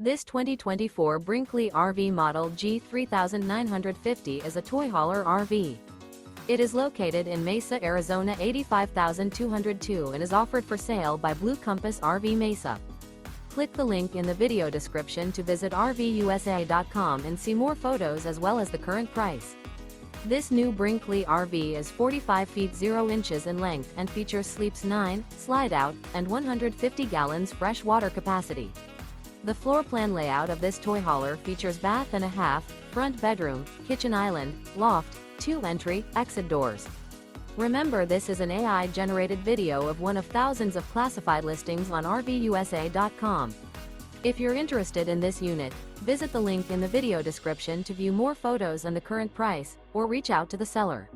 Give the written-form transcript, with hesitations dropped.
This 2024 Brinkley RV Model G 3950 is a toy hauler RV. It is located in Mesa, Arizona 85202 and is offered for sale by Blue Compass RV Mesa. Click the link in the video description to visit RVUSA.com and see more photos as well as the current price. This new Brinkley RV is 45 feet 0 inches in length and features sleeps 9, slide-out, and 150 gallons fresh water capacity. The floor plan layout of this toy hauler features bath and a half, front bedroom, kitchen island, loft, 2 entry, exit doors. Remember, this is an AI-generated video of one of thousands of classified listings on RVUSA.com. If you're interested in this unit, visit the link in the video description to view more photos and the current price, or reach out to the seller.